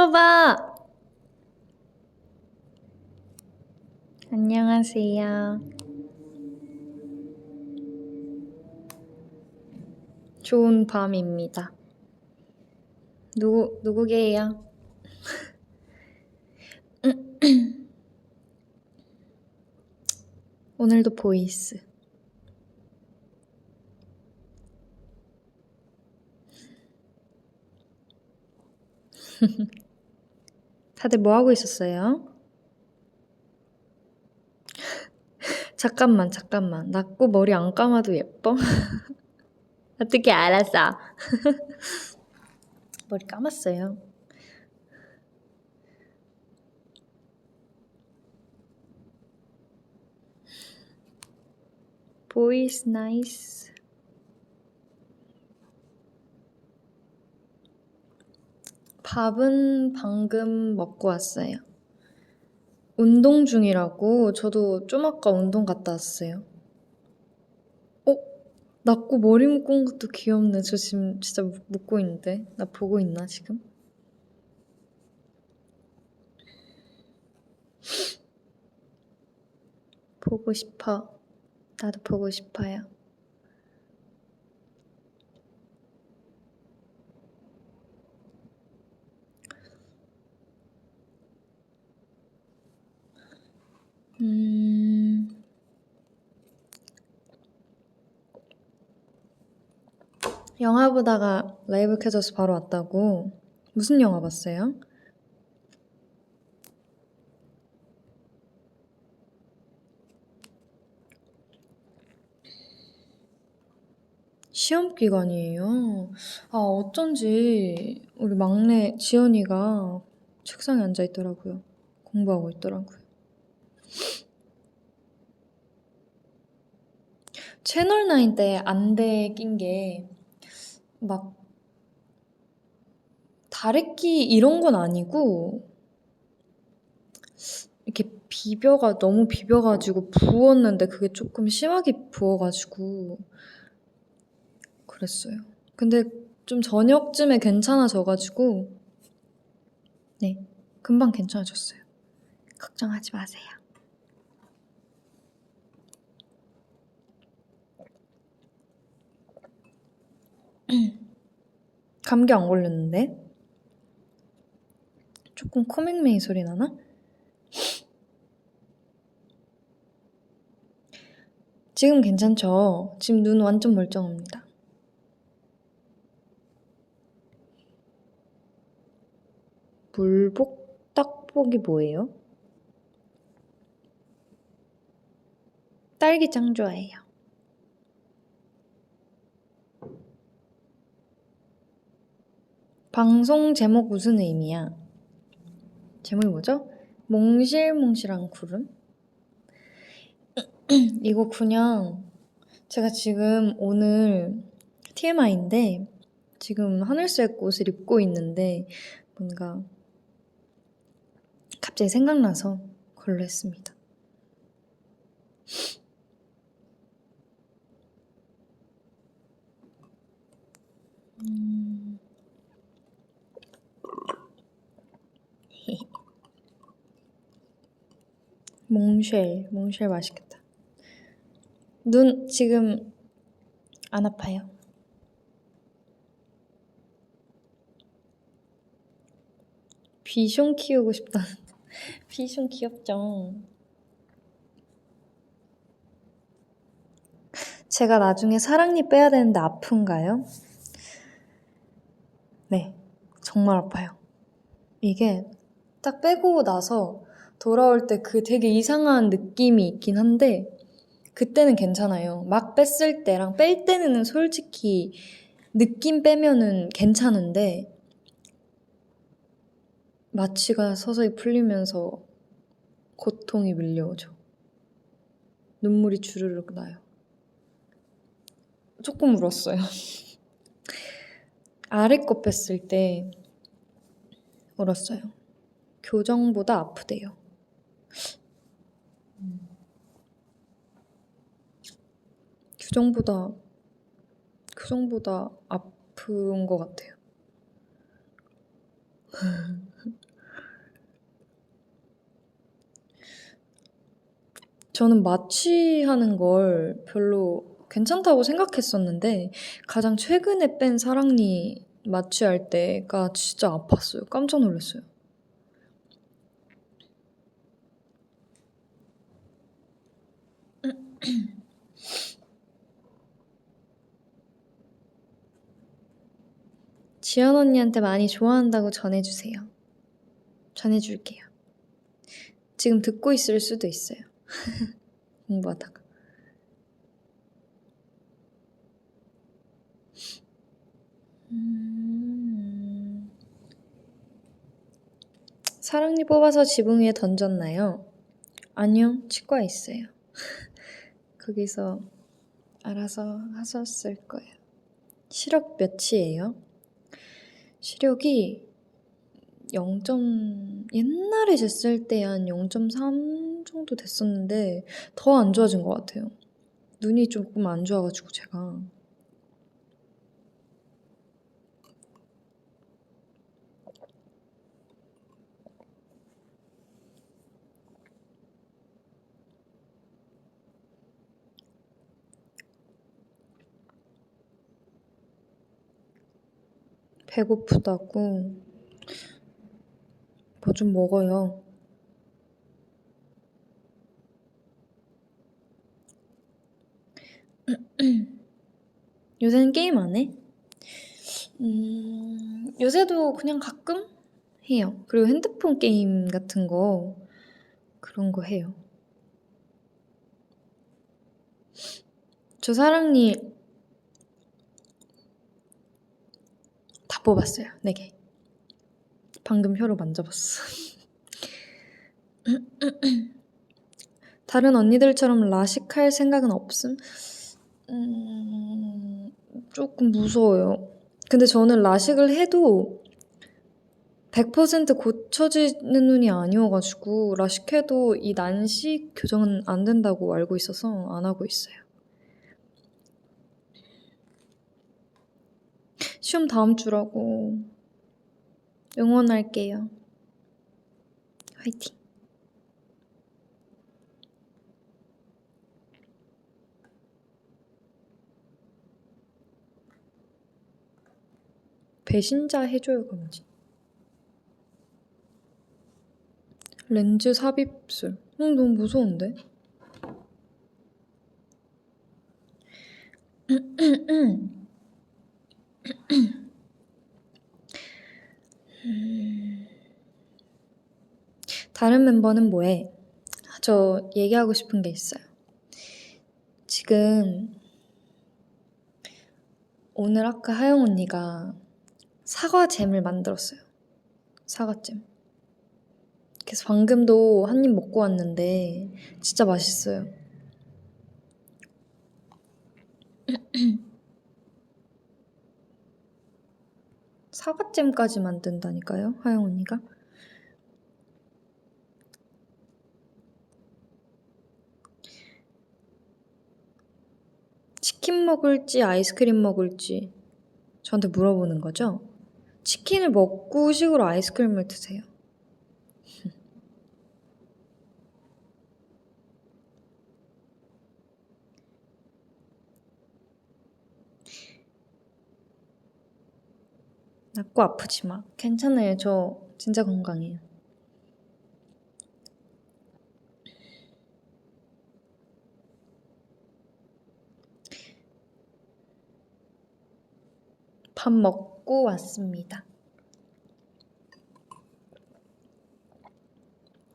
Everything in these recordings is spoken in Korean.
샤오바! 안녕하세요. 좋은 밤입니다. 누구게요? 오늘도 보이스. 다들 뭐 하고 있었어요? 잠깐만. 나 꼭 머리 안 감아도 예뻐? 어떻게 알았어? 머리 감았어요. 보이스 나이스. 밥은 방금 먹고 왔어요. 운동 중이라고? 저도 좀 아까 운동 갔다 왔어요. 낙고 머리 묶은 것도 귀엽네. 저 지금 진짜 묶고 있는데. 나 보고 있나 지금? 보고 싶어. 나도 보고 싶어요. 영화 보다가 라이브 켜져서 바로 왔다고? 무슨 영화 봤어요? 시험 기간이에요. 아, 어쩐지 우리 막내 지연이가 책상에 앉아 있더라고요. 공부하고 있더라고요. 채널9 때 안대 낀 게 막 다래끼 이런 건 아니고 이렇게 너무 비벼가지고 부었는데 그게 조금 심하게 부어가지고 그랬어요. 근데 좀 저녁쯤에 괜찮아져가지고 네, 금방 괜찮아졌어요. 걱정하지 마세요. 감기 안 걸렸는데? 조금 코맹맹이 소리 나나? 지금 괜찮죠? 지금 눈 완전 멀쩡합니다. 물복 떡볶이 뭐예요? 딸기 짱 좋아해요. 방송 제목 무슨 의미야? 제목이 뭐죠? 몽실몽실한 구름? 이거 그냥 제가 지금 오늘 TMI인데 지금 하늘색 옷을 입고 있는데 뭔가 갑자기 생각나서 그걸로 했습니다. 몽쉘 맛있겠다. 눈 지금 안 아파요. 비숑 키우고 싶다는 비숑 귀엽죠? 제가 나중에 사랑니 빼야 되는데 아픈가요? 네, 정말 아파요. 이게 딱 빼고 나서 돌아올 때 그 되게 이상한 느낌이 있긴 한데 그때는 괜찮아요. 막 뺐을 때랑 뺄 때는 솔직히 느낌 빼면은 괜찮은데 마취가 서서히 풀리면서 고통이 밀려오죠. 눈물이 주르륵 나요. 조금 울었어요. 아래 거 뺐을 때 울었어요. 교정보다 아프대요. 교정보다 아픈 것 같아요. 저는 마취하는 걸 별로 괜찮다고 생각했었는데 가장 최근에 뺀 사랑니 마취할 때가 진짜 아팠어요. 깜짝 놀랐어요. 지연 언니한테 많이 좋아한다고 전해주세요. 전해줄게요. 지금 듣고 있을 수도 있어요. 공부하다가. 사랑니 뽑아서 지붕 위에 던졌나요? 아니요, 치과에 있어요. 거기서 알아서 하셨을 거예요. 시력 몇이에요? 시력이 옛날에 쟀을 때 한 0.3 정도 됐었는데 더 안 좋아진 것 같아요. 눈이 조금 안 좋아가지고 제가. 배고프다고 뭐 좀 먹어요. 요새는 게임 안 해? 요새도 그냥 가끔 해요. 그리고 핸드폰 게임 같은 거 그런 거 해요. 저 사랑니 다 뽑았어요. 4개. 방금 혀로 만져봤어. 다른 언니들처럼 라식할 생각은 없음? 조금 무서워요. 근데 저는 라식을 해도 100% 고쳐지는 눈이 아니어가지고 라식해도 이 난식 교정은 안 된다고 알고 있어서 안 하고 있어요. 시험 다음 주라고 응원할게요. 화이팅! 배신자 해줘요가 뭐지? 렌즈 삽입술. 너무 무서운데? 다른 멤버는 뭐해? 저 얘기하고 싶은 게 있어요. 지금 오늘 아까 하영 언니가 사과잼을 만들었어요. 사과잼. 그래서 방금도 한 입 먹고 왔는데 진짜 맛있어요. 사과잼까지 만든다니까요, 하영 언니가. 치킨 먹을지 아이스크림 먹을지 저한테 물어보는 거죠? 치킨을 먹고 후식으로 아이스크림을 드세요. 낫고 아프지 마. 괜찮아요. 저 진짜 건강해요. 밥 먹고 왔습니다.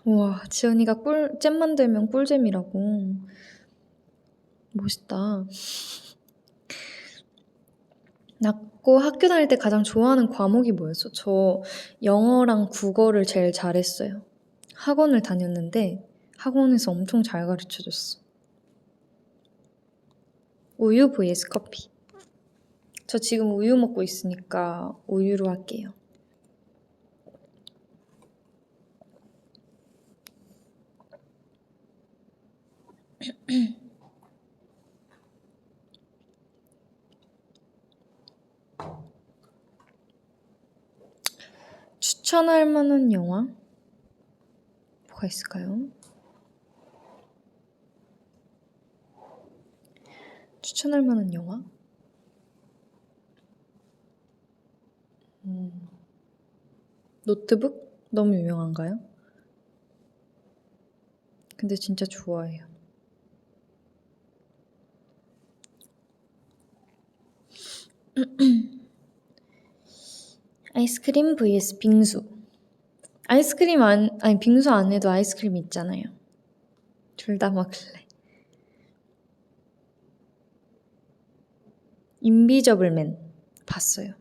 우와, 지연이가 잼 만들면 꿀잼이라고. 멋있다. 낳고 학교 다닐 때 가장 좋아하는 과목이 뭐였어? 저 영어랑 국어를 제일 잘했어요. 학원을 다녔는데 학원에서 엄청 잘 가르쳐줬어. 우유 vs 커피. 저 지금 우유 먹고 있으니까 우유로 할게요. 추천할 만한 영화? 뭐가 있을까요? 추천할 만한 영화? 노트북? 너무 유명한가요? 근데 진짜 좋아해요. 아이스크림 vs 빙수. 아이스크림 아니 빙수 안 해도 아이스크림 있잖아요. 둘 다 먹을래. 인비저블맨 봤어요.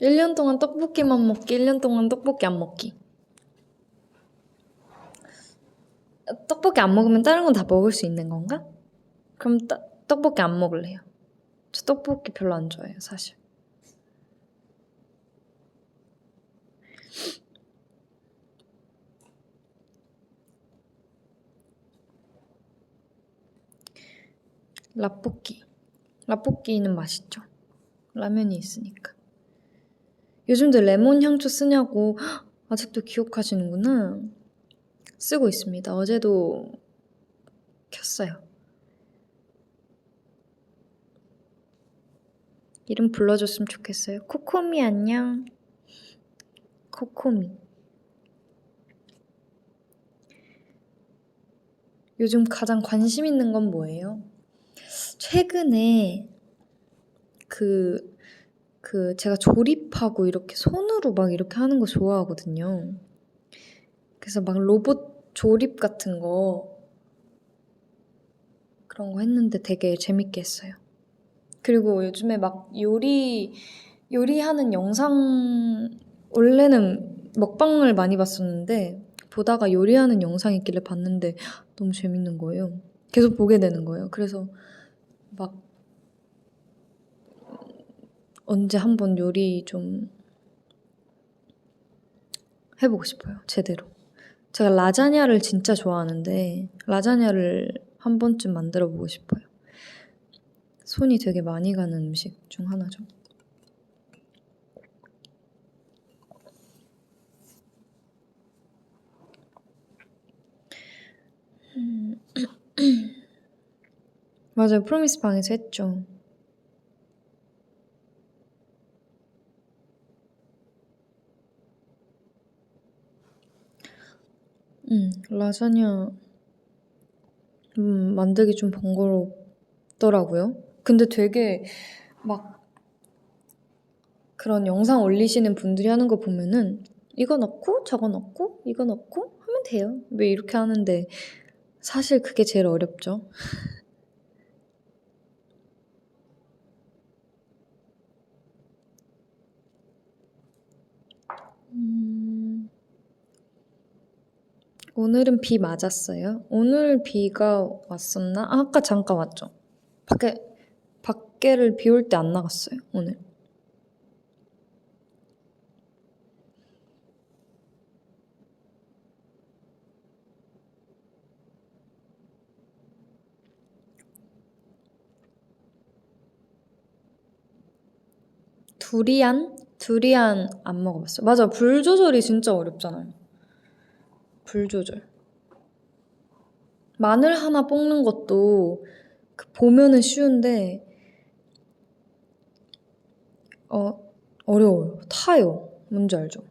1년 동안 떡볶이만 먹기, 1년 동안 떡볶이 안 먹기. 떡볶이 안 먹으면 다른 건 다 먹을 수 있는 건가? 그럼 떡볶이 안 먹을래요. 저 떡볶이 별로 안 좋아해요, 사실. 라볶이. 라볶이는 맛있죠. 라면이 있으니까. 요즘도 레몬 향초 쓰냐고 아직도 기억하시는구나. 쓰고 있습니다. 어제도 켰어요. 이름 불러줬으면 좋겠어요. 코코미 안녕. 코코미. 요즘 가장 관심 있는 건 뭐예요? 최근에 제가 조립하고 이렇게 손으로 막 이렇게 하는 거 좋아하거든요. 그래서 막 로봇 조립 같은 거 그런 거 했는데 되게 재밌게 했어요. 그리고 요즘에 막 요리하는 영상, 원래는 먹방을 많이 봤었는데 보다가 요리하는 영상이 있길래 봤는데 너무 재밌는 거예요. 계속 보게 되는 거예요. 그래서 막 언제 한번 요리 좀 해보고 싶어요. 제대로. 제가 라자냐를 진짜 좋아하는데 라자냐를 한 번쯤 만들어 보고 싶어요. 손이 되게 많이 가는 음식 중 하나죠. 맞아요. 프로미스 방에서 했죠. 라자냐 만들기 좀 번거롭더라고요. 근데 되게 막 그런 영상 올리시는 분들이 하는 거 보면은 이거 넣고 저거 넣고 이거 넣고 하면 돼요. 왜 이렇게 하는데 사실 그게 제일 어렵죠. 오늘은 비 맞았어요? 오늘 비가 왔었나? 아까 잠깐 왔죠. 밖에를 비 올 때 안 나갔어요, 오늘. 두리안? 두리안 안 먹어봤어요. 맞아, 불 조절이 진짜 어렵잖아요. 불 조절. 마늘 하나 볶는 것도 보면은 쉬운데 어려워요. 타요. 뭔지 알죠?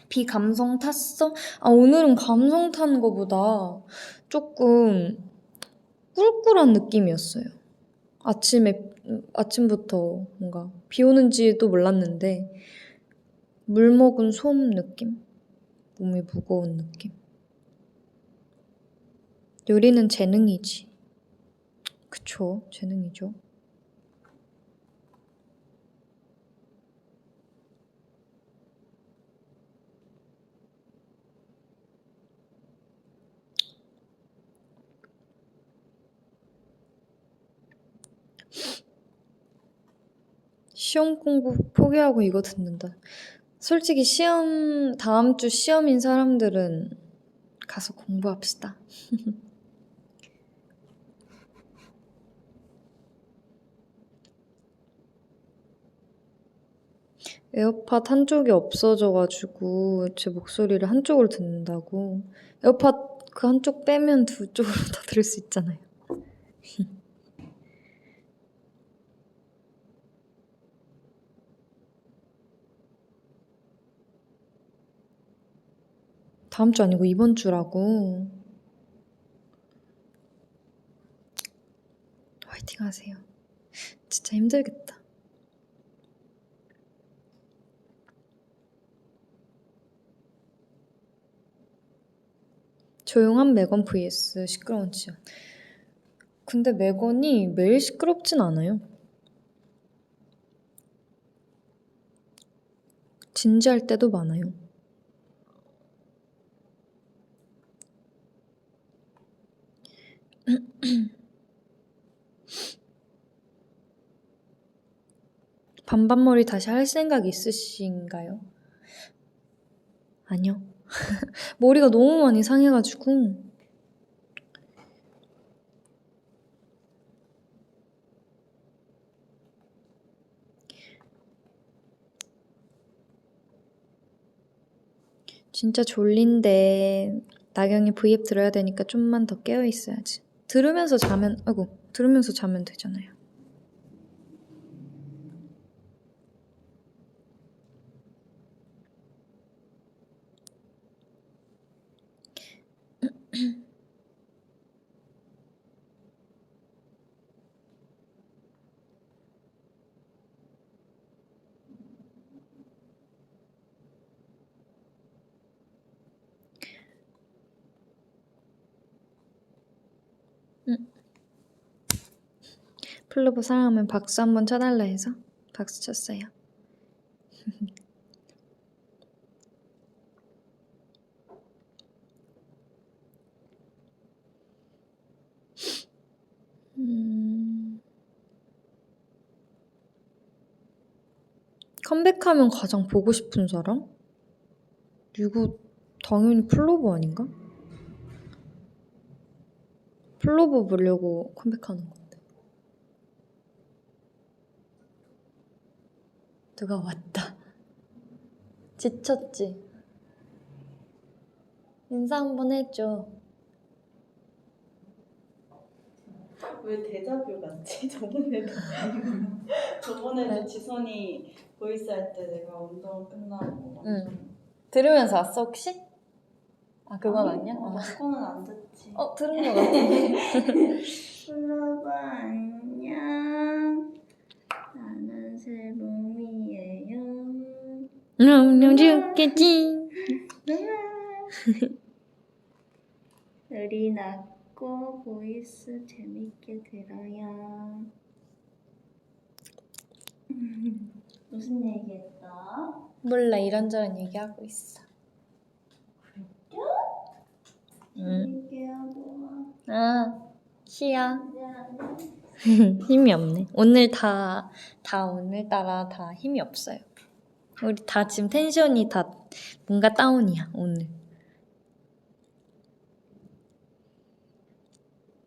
비 감성 탔어? 오늘은 감성 타는 거보다 조금 꿀꿀한 느낌이었어요. 아침부터 뭔가 비 오는지도 몰랐는데 물 먹은 솜 느낌? 몸이 무거운 느낌. 요리는 재능이지. 그쵸, 재능이죠. 시험 공부 포기하고 이거 듣는다. 솔직히 다음 주 시험인 사람들은 가서 공부합시다. 에어팟 한쪽이 없어져가지고 제 목소리를 한쪽으로 듣는다고. 에어팟 그 한쪽 빼면 두 쪽으로 다 들을 수 있잖아요. 다음 주 아니고 이번 주라고. 화이팅 하세요. 진짜 힘들겠다. 조용한 매건 vs 시끄러운 지연. 근데 매건이 매일 시끄럽진 않아요. 진지할 때도 많아요. 반반머리 다시 할 생각 있으신가요? 아니요. 머리가 너무 많이 상해가지고. 진짜 졸린데 나경이 V앱 들어야 되니까 좀만 더 깨어 있어야지. 들으면서 자면 되잖아요. 플로버 사랑하면 박수 한번 쳐달라 해서 박수 쳤어요. 컴백하면 가장 보고 싶은 사람? 누구? 당연히 플로버 아닌가? 플로버 보려고 컴백하는 건데. 누가 왔다. 지쳤지? 인사 한번 해줘. 왜 데자뷰 같지? 저번에도 네. 지선이 보이스 할 때 내가 운동 끝나고 완전 들으면서 왔어 혹시? 아 그건 아니야? 그거는 안 듣지. 들은 거 같은데. 플로버 안녕. 나는 세롬이에요. 너무 좋겠지. 우리 낳고 보이스 재밌게 들어요. 무슨 얘기했어? 몰라 이런저런 얘기하고 있어. 얘기하고 시야. 힘이 없네. 오늘 오늘따라 다 힘이 없어요. 우리 다 지금 텐션이 다 뭔가 다운이야 오늘.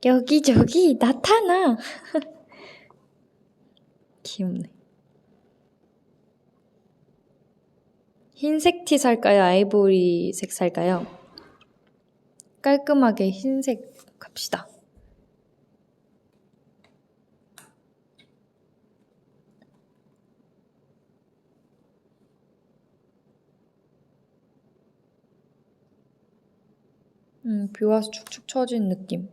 여기저기 나타나. 귀엽네. 흰색 티 살까요? 아이보리색 살까요? 깔끔하게 흰색 갑시다. 비 와서 축축 처진 느낌.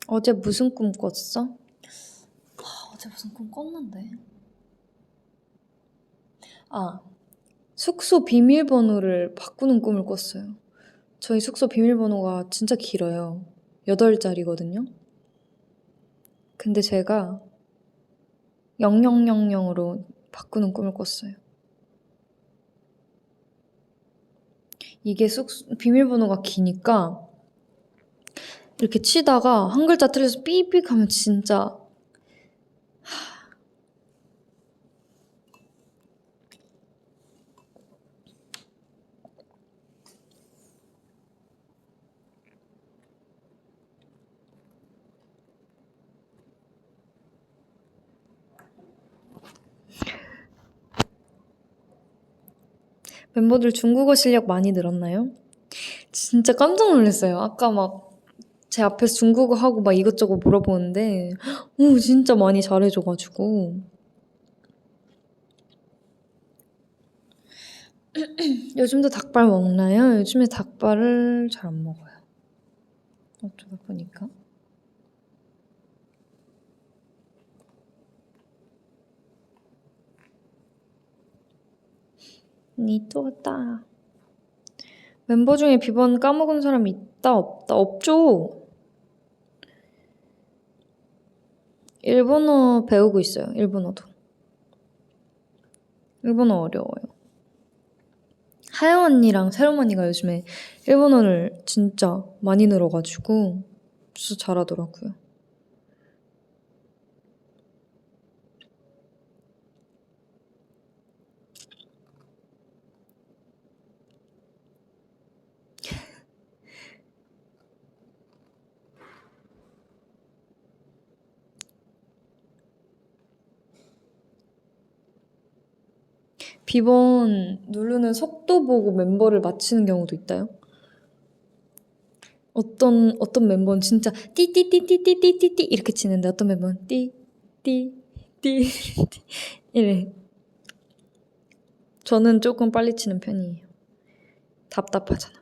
어제 무슨 꿈 꿨어? 어제 무슨 꿈 꿨는데? 숙소 비밀번호를 바꾸는 꿈을 꿨어요. 저희 숙소 비밀번호가 진짜 길어요. 8자리거든요. 근데 제가 0000으로 바꾸는 꿈을 꿨어요. 이게 비밀번호가 기니까 이렇게 치다가 한 글자 틀려서 삐삐 하면 진짜 멤버들 중국어 실력 많이 늘었나요? 진짜 깜짝 놀랐어요. 아까 막 제 앞에서 중국어 하고 막 이것저것 물어보는데 오 진짜 많이 잘해줘가지고 요즘도 닭발 먹나요? 요즘에 닭발을 잘 안 먹어요. 어쩌다 보니까. 니 또 왔다. 멤버 중에 비번 까먹은 사람 있다 없다? 없죠. 일본어 배우고 있어요. 일본어도. 일본어 어려워요. 하영 언니랑 세롬 언니가 요즘에 일본어를 진짜 많이 늘어가지고 진짜 잘하더라고요. 비번 누르는 속도 보고 멤버를 맞히는 경우도 있다요. 어떤 멤버는 진짜 띠띠띠띠띠띠띠 이렇게 치는데 어떤 멤버는 띠띠띠 이래. 저는 조금 빨리 치는 편이에요. 답답하잖아.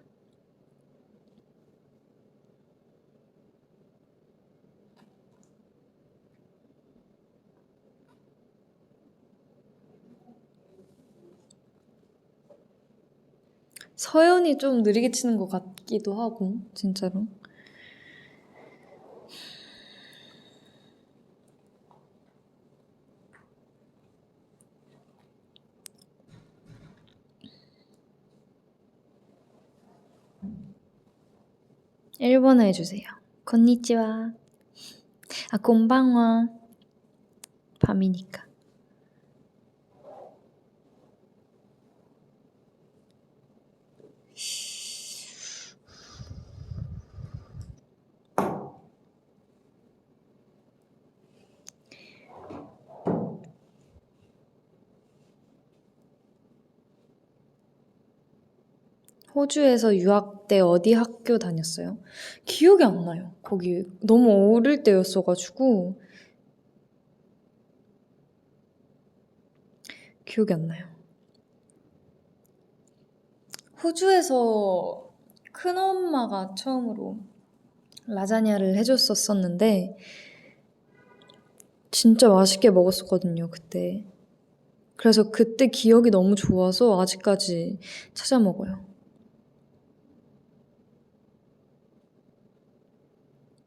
서연이 좀 느리게 치는 것 같기도 하고 진짜로. 일본어 해주세요. 건니치와. 아, 곤방와. 밤이니까. 호주에서 유학 때 어디 학교 다녔어요? 기억이 안 나요. 거기 너무 어릴 때였어가지고 기억이 안 나요. 호주에서 큰엄마가 처음으로 라자냐를 해줬었는데 진짜 맛있게 먹었었거든요, 그때. 그래서 그때 기억이 너무 좋아서 아직까지 찾아 먹어요.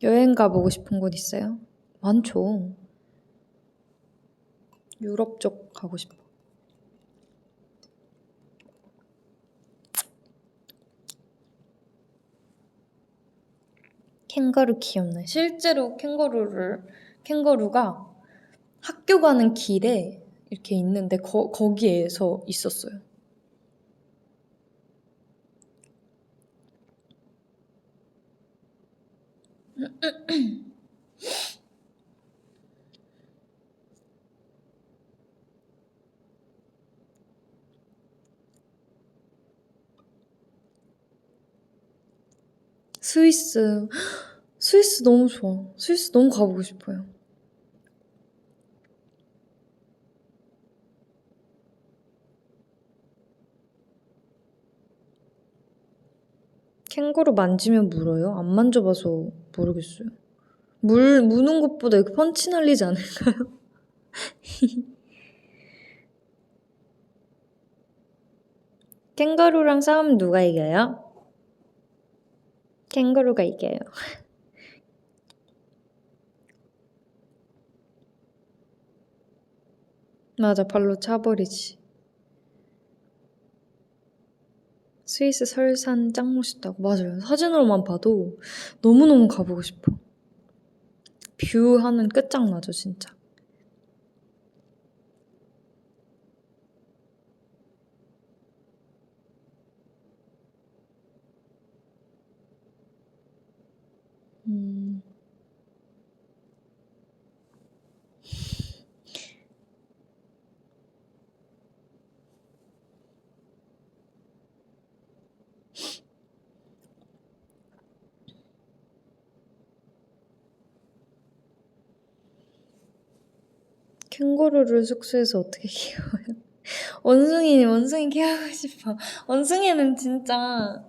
여행 가보고 싶은 곳 있어요? 많죠. 유럽 쪽 가고 싶어. 캥거루 귀엽네. 실제로 캥거루가 학교 가는 길에 이렇게 있는데 거기에서 있었어요. 스위스. 스위스 너무 좋아. 스위스 너무 가보고 싶어요. 캥거루 만지면 물어요? 안 만져봐서 모르겠어요. 무는 것보다 이렇게 펀치 날리지 않을까요? 캥거루랑 싸우면 누가 이겨요? 캥거루가 이겨요. 맞아, 발로 차버리지. 스위스 설산 짱 멋있다고. 맞아요. 사진으로만 봐도 너무너무 가보고 싶어. 뷰 하는 끝장나죠, 진짜. 음. 캥거루를 숙소에서 어떻게 키워요? 원숭이 키우고 싶어. 원숭이는 진짜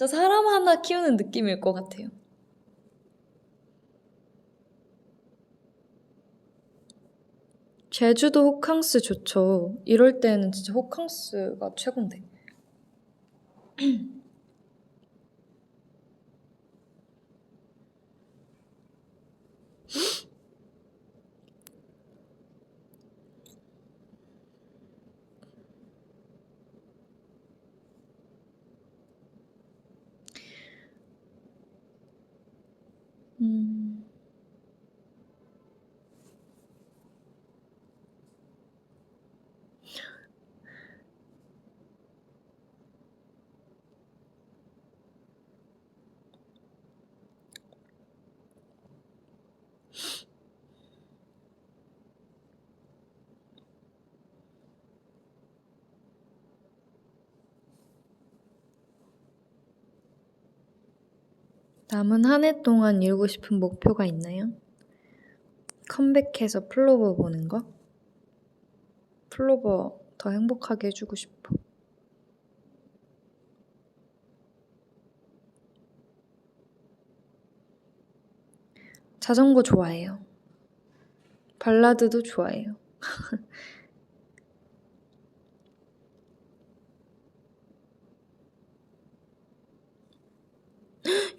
사람 하나 키우는 느낌일 것 같아요. 제주도 호캉스 좋죠. 이럴 때는 진짜 호캉스가 최곤데. 음. 남은 한 해 동안 이루고 싶은 목표가 있나요? 컴백해서 플로버 보는 거? 플로버 더 행복하게 해주고 싶어. 자전거 좋아해요. 발라드도 좋아해요.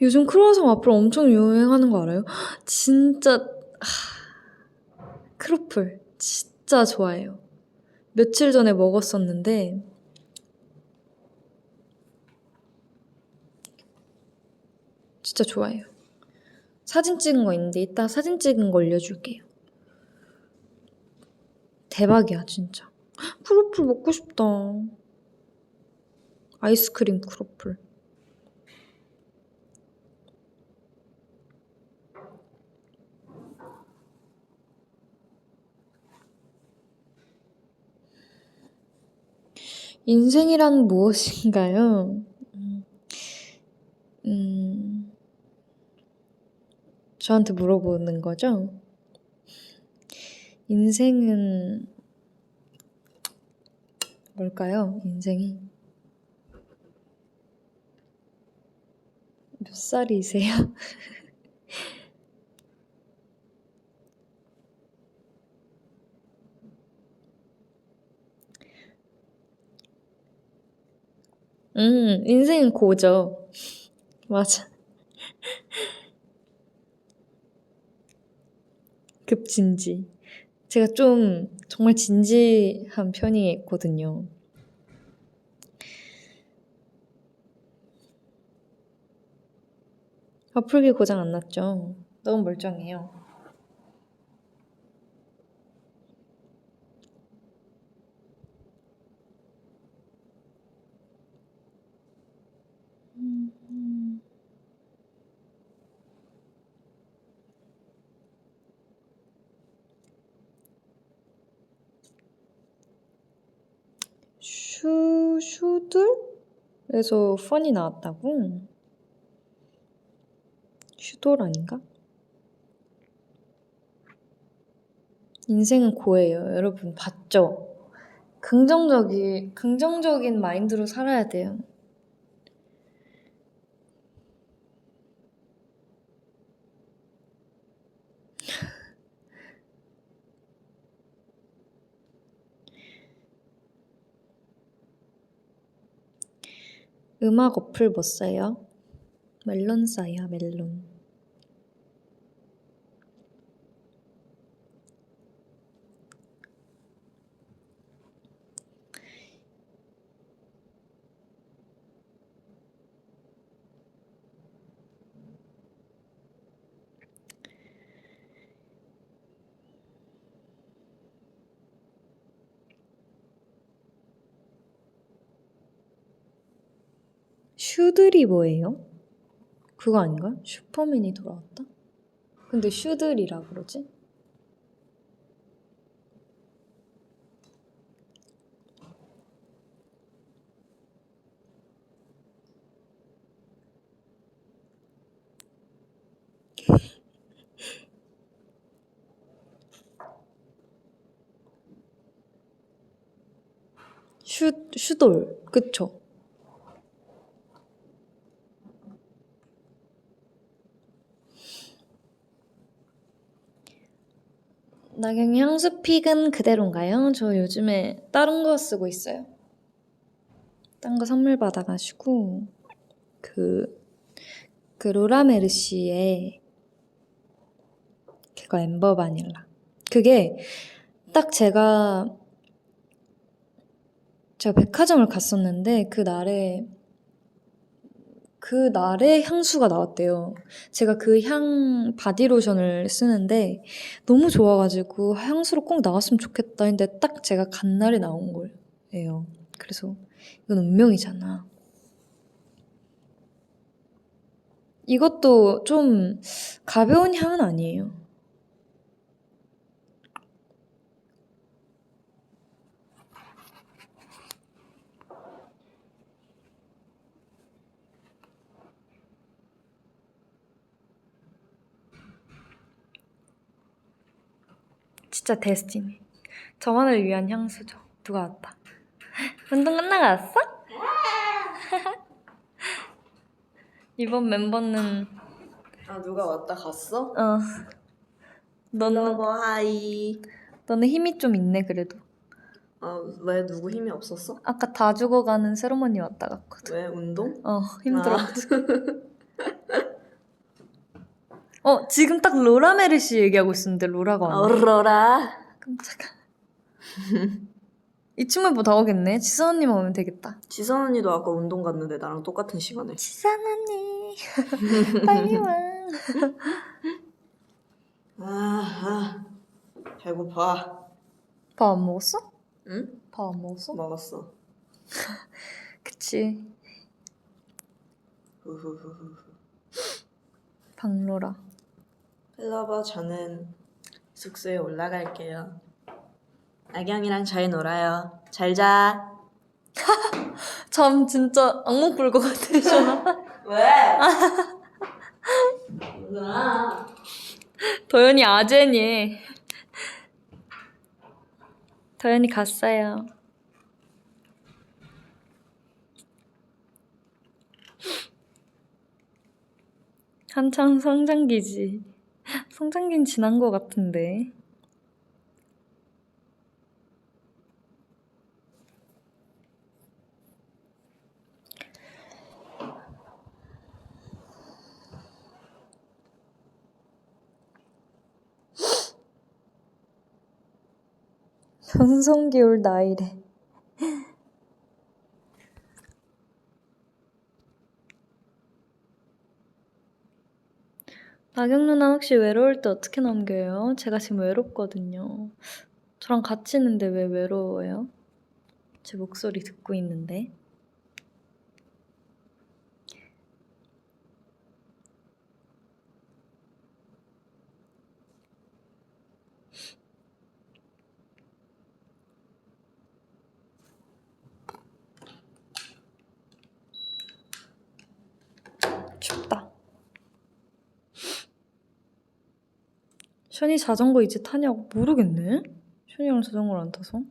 요즘 크루아상 와플 엄청 유행하는 거 알아요? 진짜 크로플 진짜 좋아해요. 며칠 전에 먹었었는데 진짜 좋아해요. 사진 찍은 거 있는데 이따 사진 찍은 거 올려줄게요. 대박이야 진짜. 크로플 먹고 싶다. 아이스크림 크로플. 인생이란 무엇인가요? 저한테 물어보는 거죠? 인생은 뭘까요? 인생이 몇 살이세요? 인생은 고죠. 맞아. 급진지. 제가 좀 정말 진지한 편이거든요. 와플기 고장 안 났죠? 너무 멀쩡해요. 슈들에서 펀이 나왔다고? 슈돌 아닌가? 인생은 고예요. 여러분 봤죠? 긍정적인 마인드로 살아야 돼요. 음악 어플 뭐 써요? 멜론 써요, 멜론. 슈들이 뭐예요? 그거 아닌가? 슈퍼맨이 돌아왔다? 근데 슈들이라 그러지? 슈돌, 그쵸? 나경이 향수 픽은 그대로인가요? 저 요즘에 다른 거 쓰고 있어요. 딴 거 선물 받아가지고 그 로라메르시의 그거 엠버 바닐라. 그게 딱 제가 백화점을 갔었는데 그날에 향수가 나왔대요. 제가 그 향 바디로션을 쓰는데 너무 좋아가지고 향수로 꼭 나왔으면 좋겠다 했는데 딱 제가 간 날에 나온 거예요. 그래서 이건 운명이잖아. 이것도 좀 가벼운 향은 아니에요. 진짜 데스티니. 저만을 위한 향수죠. 누가 왔다. 운동 끝나고 왔어? 이번 멤버는 아 누가 왔다 갔어? 너는 러버 하이. 너는 힘이 좀 있네 그래도. 아 왜 누구 힘이 없었어? 아까 다 죽어가는 세로머니 왔다 갔거든. 왜 운동? 힘들어가지고. 지금 딱 로라 메르시 얘기하고 있었는데 로라가 왔네. 어러라. 깜짝아. 이쯤에 뭐 나오겠네. 지선 언니만 오면 되겠다. 지선 언니도 아까 운동 갔는데 나랑 똑같은 시간에. 지선 언니 빨리 와. 배고파. 밥 안 먹었어? 응? 밥 안 먹었어? 먹었어. 그치. 후후후후. 박로라. 펠러버 저는 숙소에 올라갈게요. 나경이랑 잘 놀아요. 잘 자. 잠 진짜 악몽 꿀 것 같아, 전화. 왜? 뭐야? 도연이 아재니. 도연이 갔어요. 한창 성장기지. 성장기는 지난 것 같은데. 전성기올 나이래. 나경 누나 혹시 외로울 때 어떻게 넘겨요? 제가 지금 외롭거든요. 저랑 같이 있는데 왜 외로워요? 제 목소리 듣고 있는데. 춥다. 션이 자전거 이제 타냐고 모르겠네. 션이랑 자전거를 안 타서.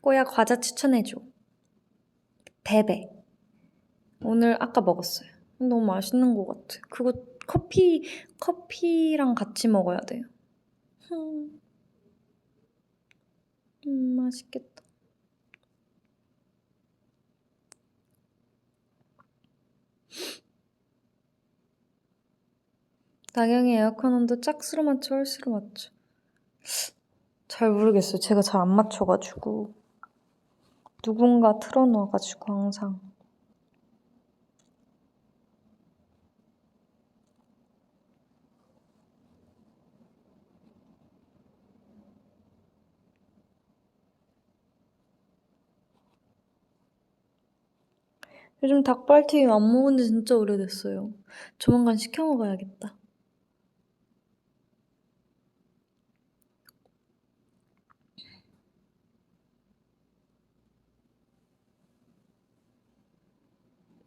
꼬야 과자 추천해줘. 베베. 오늘 아까 먹었어요. 너무 맛있는 것 같아. 그거 커피랑 같이 먹어야 돼요. 맛있겠다. 나경이 에어컨 온도 짝수로 맞춰, 홀수로 맞춰? 잘 모르겠어요. 제가 잘 안 맞춰가지고. 누군가 틀어놔가지고 항상. 요즘 닭발튀김 안 먹은 지 진짜 오래됐어요. 조만간 시켜 먹어야겠다.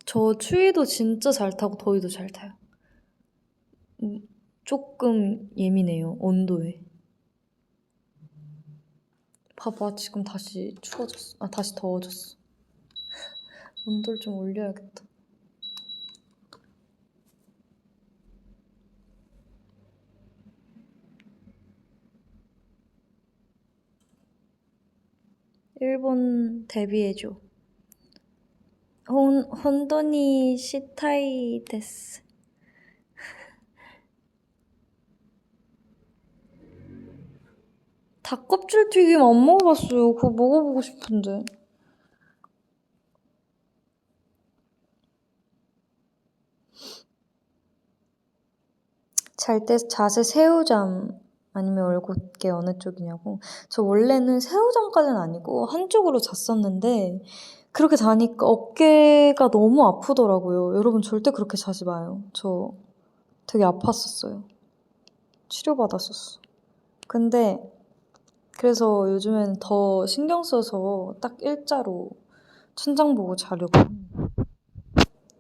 저 추위도 진짜 잘 타고 더위도 잘 타요. 조금 예민해요, 온도에. 봐봐, 지금 다시 추워졌어. 아, 다시 더워졌어. 온도를 좀 올려야겠다. 일본 데뷔해줘. 혼돈이 시타이 데스. 닭껍질 튀김 안 먹어봤어요. 그거 먹어보고 싶은데. 잘 때 자세 새우잠 아니면 얼굴게 어느 쪽이냐고. 저 원래는 새우잠까지는 아니고 한쪽으로 잤었는데 그렇게 자니까 어깨가 너무 아프더라고요. 여러분 절대 그렇게 자지 마요. 저 되게 아팠었어요. 치료받았었어. 근데 그래서 요즘엔 더 신경 써서 딱 일자로 천장 보고 자려고.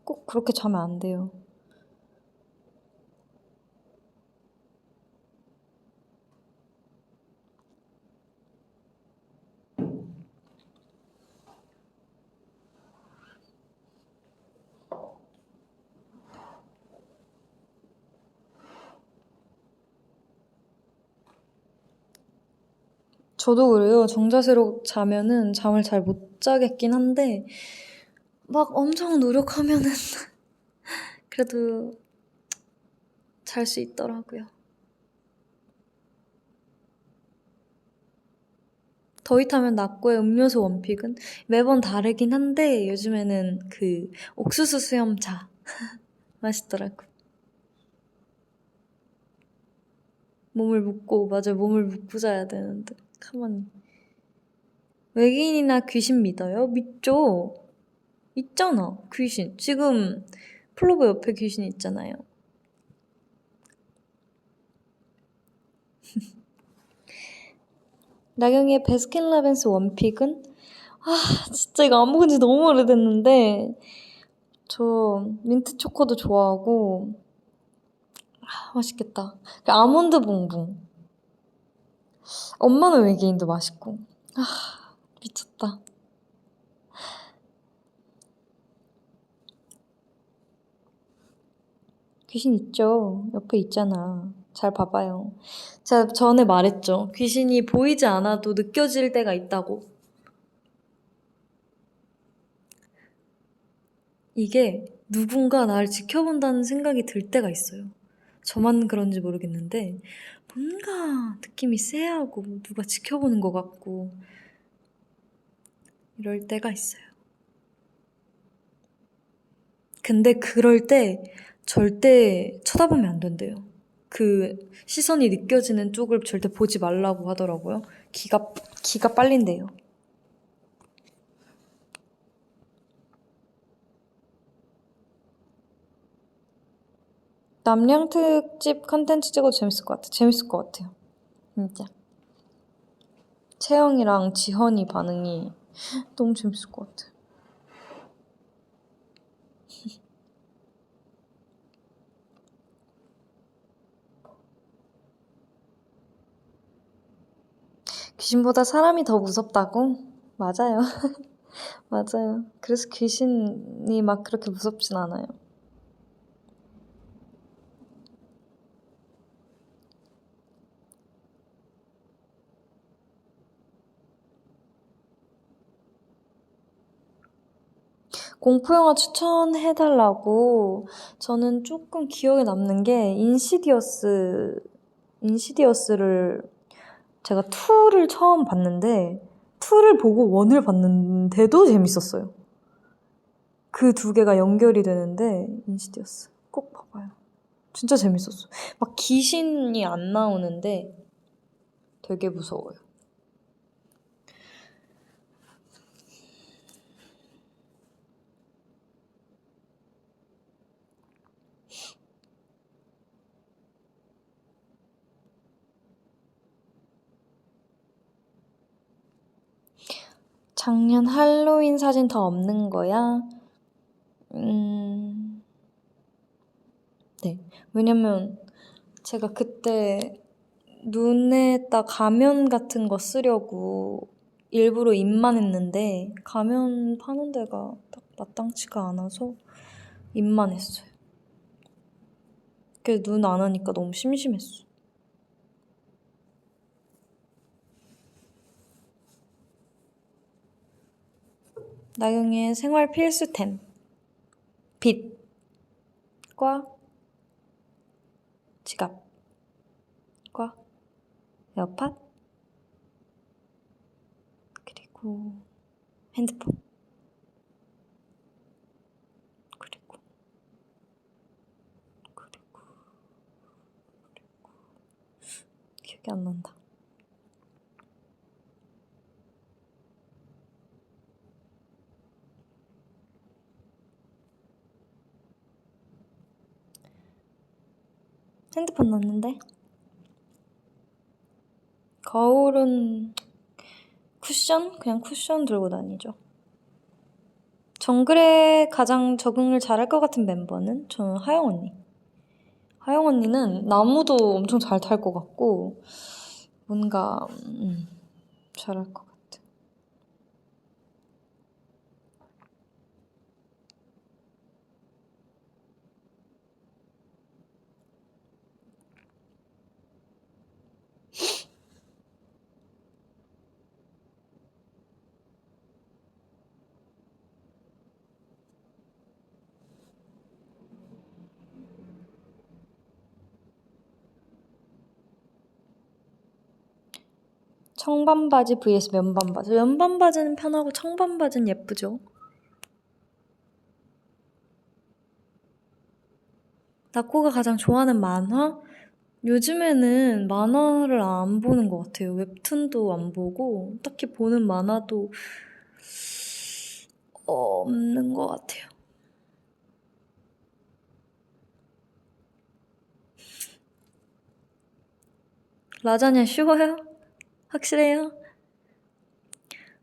꼭 그렇게 자면 안 돼요. 저도 그래요. 정자세로 자면은 잠을 잘 못 자겠긴 한데 막 엄청 노력하면은 그래도 잘 수 있더라고요. 더위 타면 낫고의 음료수 원픽은 매번 다르긴 한데 요즘에는 그 옥수수 수염차 맛있더라고. 몸을 묶고 맞아 몸을 묶고 자야 되는데 가만히. 외계인이나 귀신 믿어요? 믿죠. 있잖아 귀신. 지금 플로버 옆에 귀신 있잖아요. 나경이의 베스킨라빈스 원픽은? 아 진짜 이거 안 먹은 지 너무 오래됐는데 저 민트 초코도 좋아하고 맛있겠다. 그 아몬드 봉봉. 엄마는 외계인도 맛있고. 미쳤다. 귀신 있죠. 옆에 있잖아. 잘 봐봐요. 제가 전에 말했죠. 귀신이 보이지 않아도 느껴질 때가 있다고. 이게 누군가 나를 지켜본다는 생각이 들 때가 있어요. 저만 그런지 모르겠는데 뭔가 느낌이 쎄하고 누가 지켜보는 것 같고 이럴 때가 있어요. 근데 그럴 때 절대 쳐다보면 안 된대요. 그 시선이 느껴지는 쪽을 절대 보지 말라고 하더라고요. 기가 빨린대요. 남양 특집 컨텐츠 찍어도 재밌을 것 같아. 재밌을 것 같아요. 진짜. 채영이랑 지헌이 반응이 너무 재밌을 것 같아. 귀신보다 사람이 더 무섭다고? 맞아요. 맞아요. 그래서 귀신이 막 그렇게 무섭진 않아요. 공포영화 추천해달라고 저는 조금 기억에 남는 게 인시디어스를 제가 2를 처음 봤는데 2를 보고 1을 봤는데도 재밌었어요. 그 두 개가 연결이 되는데 인시디어스 꼭 봐봐요. 진짜 재밌었어. 막 귀신이 안 나오는데 되게 무서워요. 작년 할로윈 사진 다 없는 거야? 네. 왜냐면 제가 그때 눈에다 가면 같은 거 쓰려고 일부러 입만 했는데 가면 파는 데가 딱 마땅치가 않아서 입만 했어요. 그래서 눈 안 하니까 너무 심심했어. 나경이의 생활 필수템. 빛과 지갑과 에어팟 그리고 핸드폰 그리고 기억이 안 난다. 핸드폰 넣었는데 거울은 쿠션? 그냥 쿠션 들고 다니죠. 정글에 가장 적응을 잘할 것 같은 멤버는? 저는 하영 언니. 하영 언니는 나무도 엄청 잘 탈 것 같고 뭔가 잘할 것 같아. 청반바지 vs 면반바지. 면반바지는 편하고 청반바지는 예쁘죠. 나코가 가장 좋아하는 만화? 요즘에는 만화를 안 보는 것 같아요. 웹툰도 안 보고 딱히 보는 만화도 없는 것 같아요. 라자냐 쉬워요? 확실해요?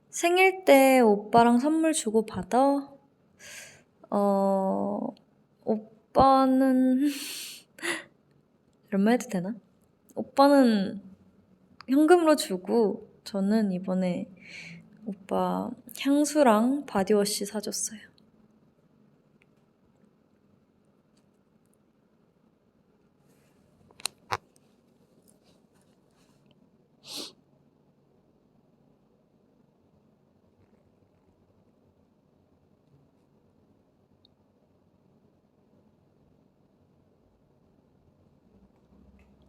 생일 때 오빠랑 선물 주고 받아? 오빠는 이런 말 해도 되나? 오빠는 현금으로 주고 저는 이번에 오빠 향수랑 바디워시 사줬어요.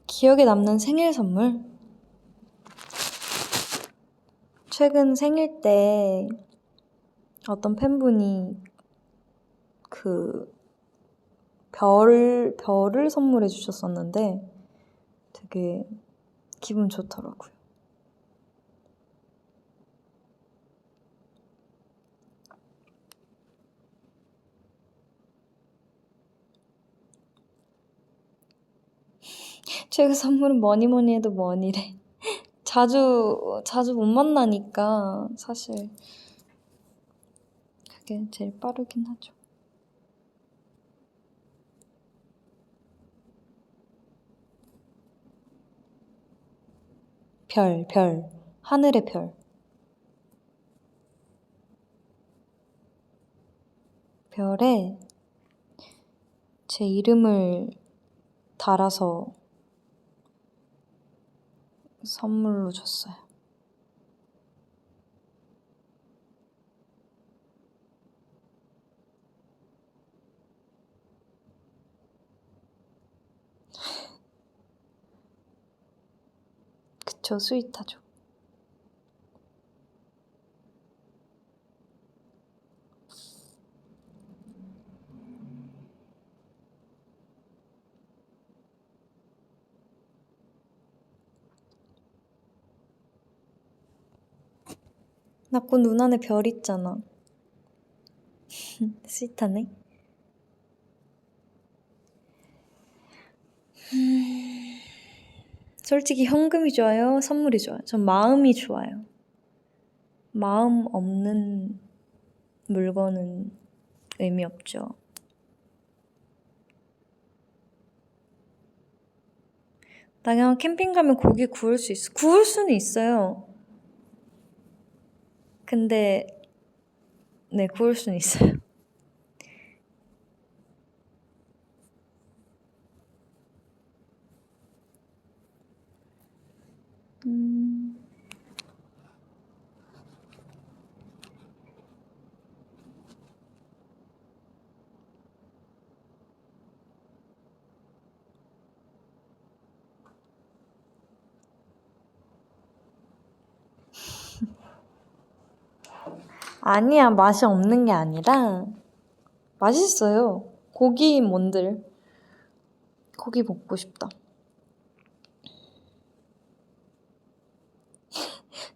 기억에 남는 생일 선물? 최근 생일 때 어떤 팬분이 별을 선물해 주셨었는데 되게 기분 좋더라고요. 최근 선물은 뭐니 해도 머니래. 자주 못 만나니까 사실 그게 제일 빠르긴 하죠. 별, 하늘의 별. 별에 제 이름을 달아서 선물로 줬어요. 그쵸, 스윗하죠. 나 곧 눈 안에 별 있잖아. 스윗하네. 솔직히 현금이 좋아요? 선물이 좋아요? 전 마음이 좋아요. 마음 없는 물건은 의미 없죠. 나 그냥 캠핑 가면 고기 구울 수 있어. 구울 수는 있어요. 근데 네, 구울 수는 있어요. 아니야, 맛이 없는 게 아니라 맛있어요. 고기 뭔들. 고기 먹고 싶다.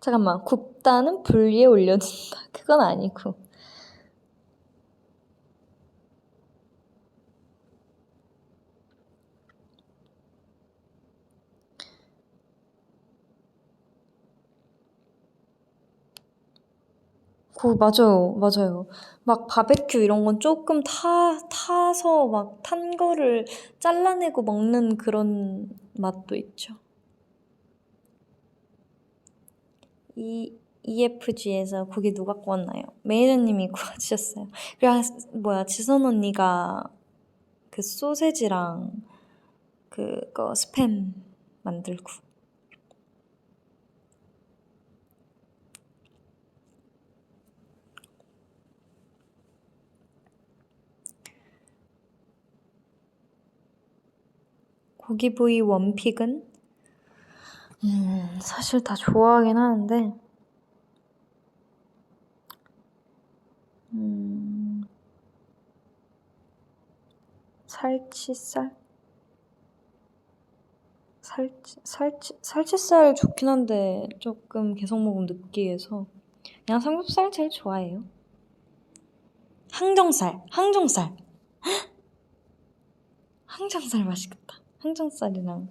잠깐만, 굽다는 불 위에 올려둔다. 그건 아니고. 맞아요, 맞아요. 막 바베큐 이런 건 조금 타서 막 탄 거를 잘라내고 먹는 그런 맛도 있죠. EFG에서 고기 누가 구웠나요? 메이저님이 구워주셨어요. 그리고 지선 언니가 그 소세지랑 그거 스팸 만들고. 고기 부위 원픽은? 사실 다 좋아하긴 하는데, 살치살? 살치살 좋긴 한데, 조금 계속 먹으면 느끼해서. 그냥 삼겹살 제일 좋아해요. 항정살. 항정살 맛있겠다. 항정살이랑.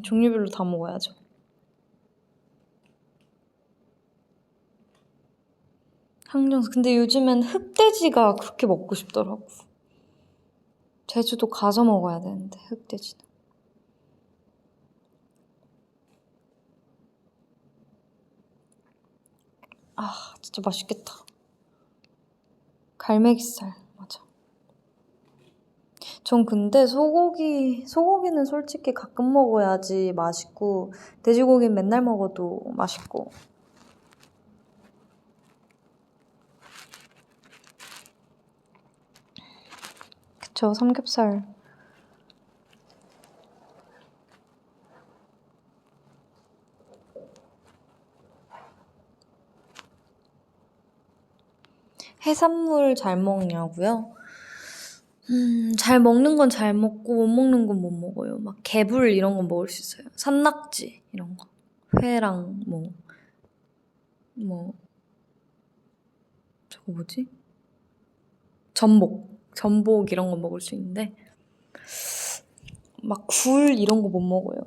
종류별로 다 먹어야죠. 항정살. 근데 요즘엔 흑돼지가 그렇게 먹고 싶더라고. 제주도 가서 먹어야 되는데, 흑돼지는. 아, 진짜 맛있겠다. 갈매기살, 맞아. 전 근데 소고기는 솔직히 가끔 먹어야지 맛있고, 돼지고기는 맨날 먹어도 맛있고. 그쵸, 삼겹살. 해산물 잘 먹냐고요? 잘 먹는 건 잘 먹고 못 먹는 건 못 먹어요. 막 개불 이런 건 먹을 수 있어요. 산낙지 이런 거. 회랑 저거 뭐지? 전복 이런 거 먹을 수 있는데 막 굴 이런 거 못 먹어요.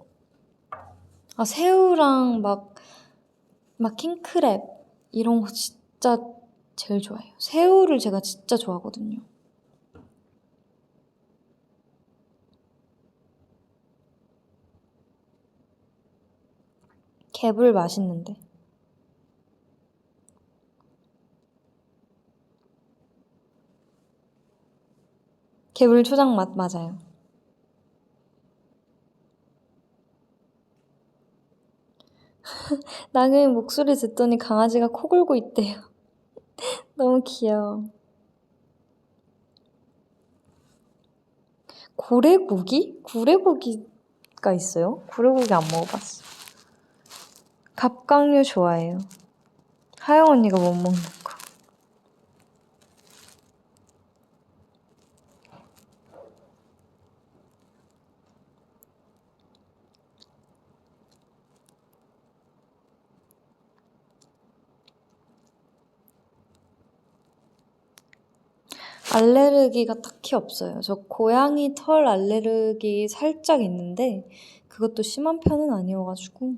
아, 새우랑 막 킹크랩 이런 거 진짜 제일 좋아해요. 새우를 제가 진짜 좋아하거든요. 개불 맛있는데. 개불 초장 맛 맞아요. 나는 목소리 듣더니 강아지가 코 골고 있대요. 너무 귀여워. 고래고기? 고래고기가 있어요? 고래고기 안 먹어봤어. 갑각류 좋아해요. 하영 언니가 못 먹는 거. 알레르기가 딱히 없어요. 저 고양이 털 알레르기 살짝 있는데 그것도 심한 편은 아니어가지고.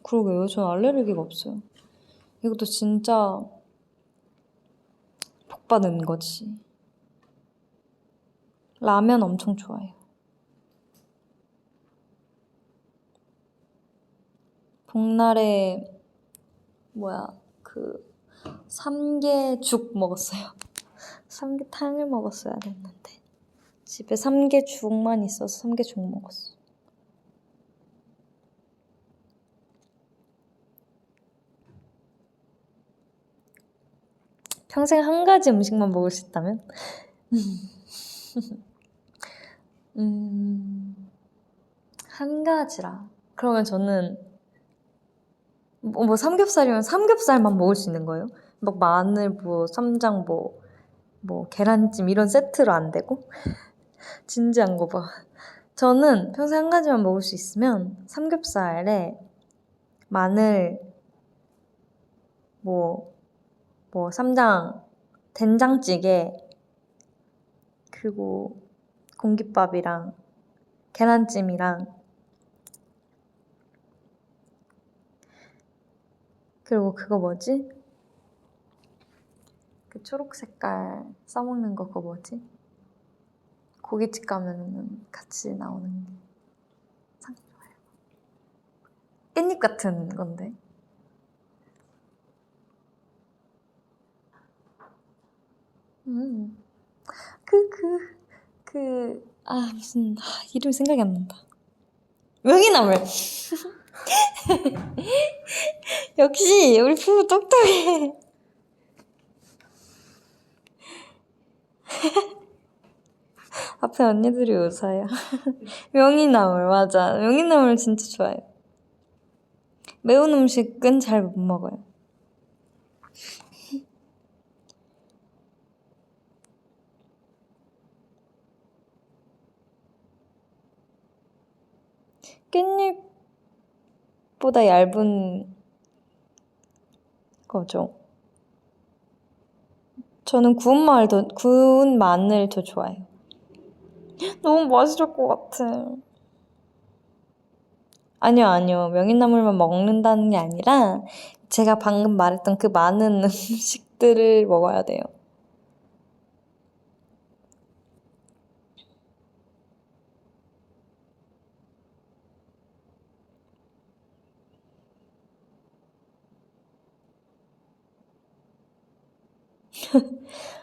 그러게요. 전 알레르기가 없어요. 이것도 진짜 복 받은 거지. 라면 엄청 좋아해요. 복날에 그 삼계죽 먹었어요. 삼계탕을 먹었어야 됐는데 집에 삼계죽만 있어서 삼계죽 먹었어. 평생 한 가지 음식만 먹을 수 있다면? 한 가지라. 그러면 저는 뭐 삼겹살이면 삼겹살만 먹을 수 있는 거예요? 막 마늘, 쌈장, 계란찜 이런 세트로 안 되고? 진지한 거 봐. 저는 평생 한 가지만 먹을 수 있으면 삼겹살에 마늘, 쌈장, 된장찌개, 그리고 공깃밥이랑 계란찜이랑 그리고 그거 뭐지? 그 초록 색깔 싸먹는 거 그거 뭐지? 고깃집 가면 같이 나오는 게 참 좋아요. 깻잎 같은 건데. 이름이 생각이 안 난다. 명이나물! 역시, 우리 부부 똑똑해. 앞에 언니들이 웃어요. 명이나물, 맞아. 명이나물 진짜 좋아요. 매운 음식은 잘 못 먹어요. 깻잎보다 얇은 거죠. 저는 구운 마늘 더 좋아해요. 너무 맛있을 것 같아. 아니요. 명이나물만 먹는다는 게 아니라 제가 방금 말했던 그 많은 음식들을 먹어야 돼요.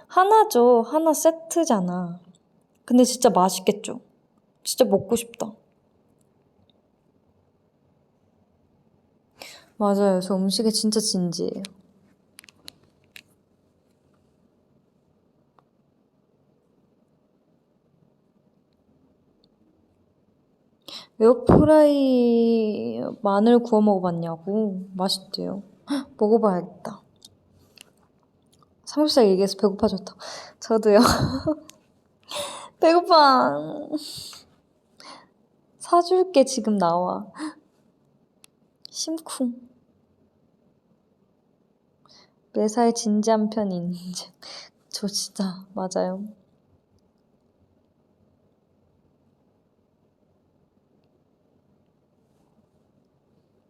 하나죠. 하나 세트잖아. 근데 진짜 맛있겠죠? 진짜 먹고 싶다. 맞아요. 저 음식에 진짜 진지해요. 에어프라이 마늘 구워 먹어봤냐고? 맛있대요. 헉, 먹어봐야겠다. 삼겹살 얘기해서 배고파졌다. 저도요. 배고파. 사줄게 지금 나와. 심쿵. 매사에 진지한 편 인증. 저 진짜 맞아요.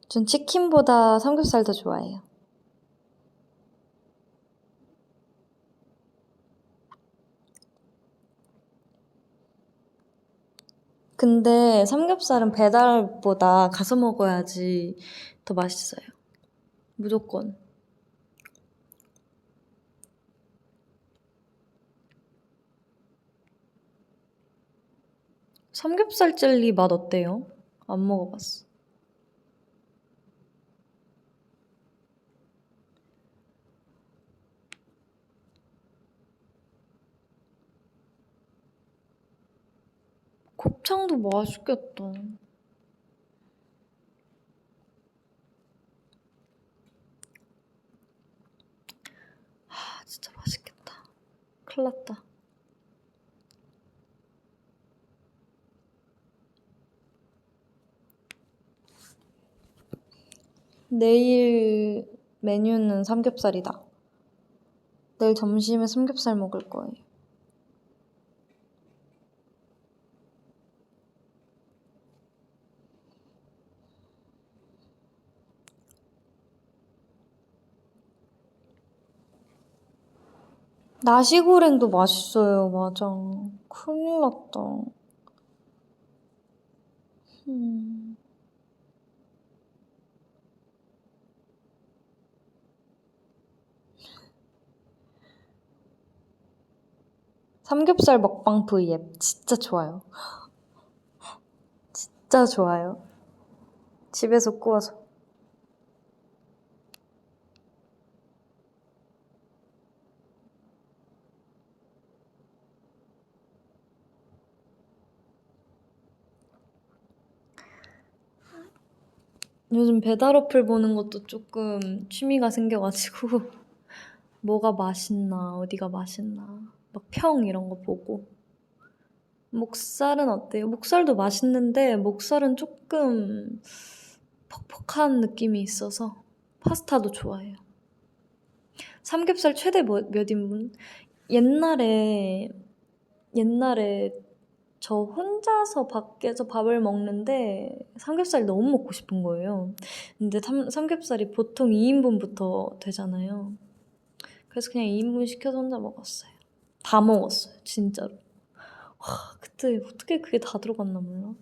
전 치킨보다 삼겹살 더 좋아해요. 근데 삼겹살은 배달보다 가서 먹어야지 더 맛있어요. 무조건. 삼겹살 젤리 맛 어때요? 안 먹어봤어. 곱창도 맛있겠다. 진짜 맛있겠다. 큰일 났다. 내일 메뉴는 삼겹살이다. 내일 점심에 삼겹살 먹을 거예요. 나시고랭도 맛있어요. 맞아. 큰일 났다. 삼겹살 먹방 V앱 진짜 좋아요. 진짜 좋아요. 집에서 구워서. 요즘 배달 어플 보는 것도 조금 취미가 생겨가지고 뭐가 맛있나, 어디가 맛있나 막 평 이런 거 보고. 목살은 어때요? 목살도 맛있는데 목살은 조금 퍽퍽한 느낌이 있어서 파스타도 좋아해요. 삼겹살 최대 몇 인분? 옛날에 저 혼자서 밖에서 밥을 먹는데 삼겹살이 너무 먹고 싶은 거예요. 근데 삼겹살이 보통 2인분부터 되잖아요. 그래서 그냥 2인분 시켜서 혼자 먹었어요. 다 먹었어요, 진짜로. 와, 그때 어떻게 그게 다 들어갔나 몰라.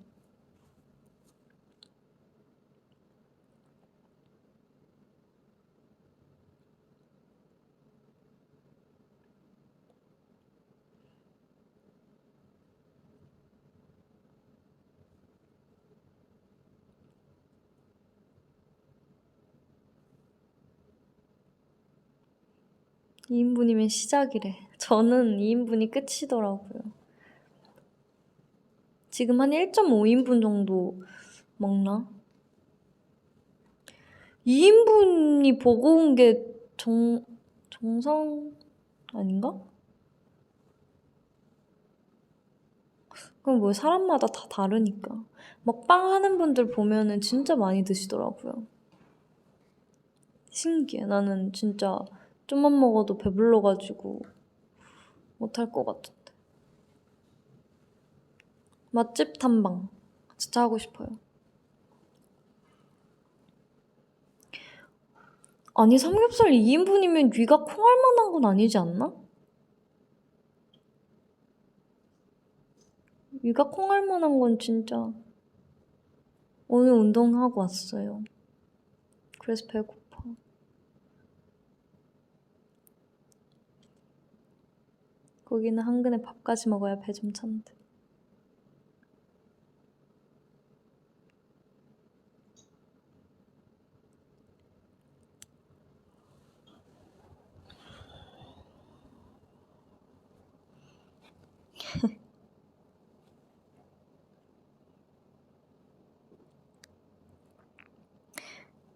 이 2인분이면 시작이래. 저는 2인분이 끝이더라고요. 지금 한 1.5인분 정도 먹나? 2인분이 버거운 게 정상 아닌가? 그럼 뭐 사람마다 다 다르니까. 먹방 하는 분들 보면은 진짜 많이 드시더라고요. 신기해. 나는 진짜 좀만 먹어도 배불러가지고 못할 것 같은데. 맛집 탐방. 진짜 하고 싶어요. 아니, 삼겹살 2인분이면 위가 콩할 만한 건 아니지 않나? 위가 콩할 만한 건 진짜 오늘 운동하고 왔어요. 그래서 배고파. 거기는 한 근에 밥까지 먹어야 배 좀 찬데.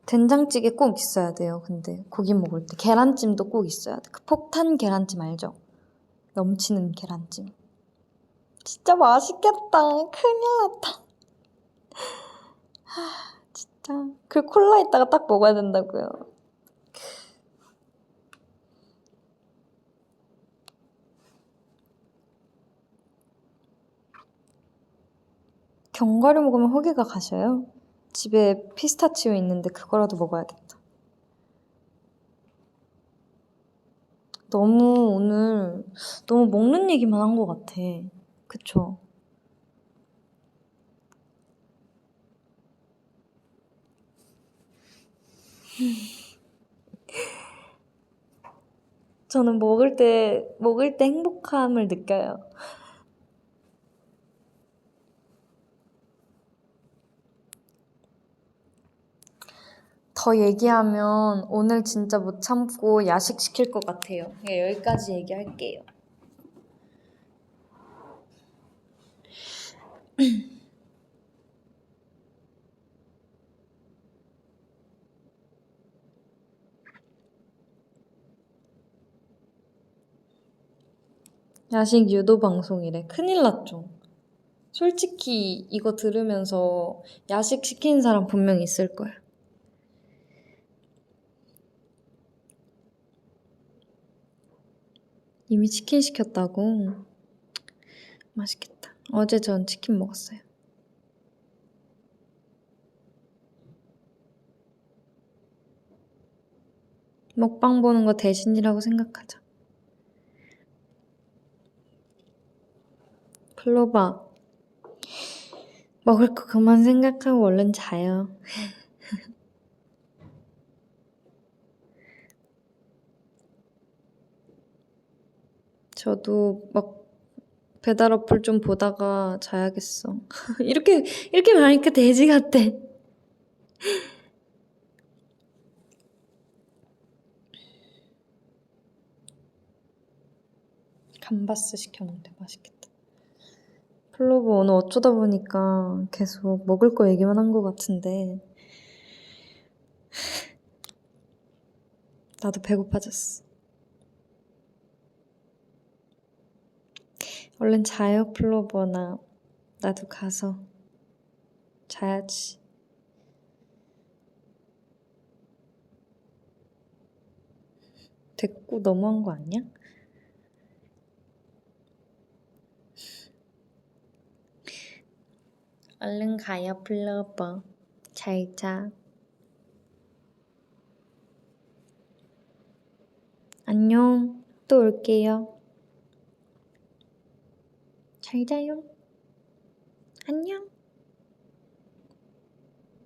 된장찌개 꼭 있어야 돼요. 근데 고기 먹을 때 계란찜도 꼭 있어야 돼. 그 폭탄 계란찜 알죠? 넘치는 계란찜. 진짜 맛있겠다. 큰일 났다. 진짜. 그 콜라 있다가 딱 먹어야 된다고요. 견과류 먹으면 허기가 가셔요? 집에 피스타치오 있는데 그거라도 먹어야겠다. 오늘 너무 먹는 얘기만 한 것 같아. 그쵸? 저는 먹을 때 행복함을 느껴요. 더 얘기하면 오늘 진짜 못 참고 야식 시킬 것 같아요. 그냥 여기까지 얘기할게요. 야식 유도 방송이래. 큰일 났죠. 솔직히 이거 들으면서 야식 시키는 사람 분명 있을 거야. 이미 치킨 시켰다고? 맛있겠다. 어제 전 치킨 먹었어요. 먹방 보는 거 대신이라고 생각하자. 클로바, 먹을 거 그만 생각하고 얼른 자요. 저도 막 배달 어플 좀 보다가 자야겠어. 이렇게 말하니까 돼지 같아. 감바스 시켜 먹는데 맛있겠다. 클로버 오늘 어쩌다 보니까 계속 먹을 거 얘기만 한 것 같은데 나도 배고파졌어. 얼른 자요, 클로버나. 나도 가서 자야지. 됐고 너무한 거 아니야? 얼른 가요, 클로버. 잘 자. 안녕. 또 올게요. 잘 자요. 안녕.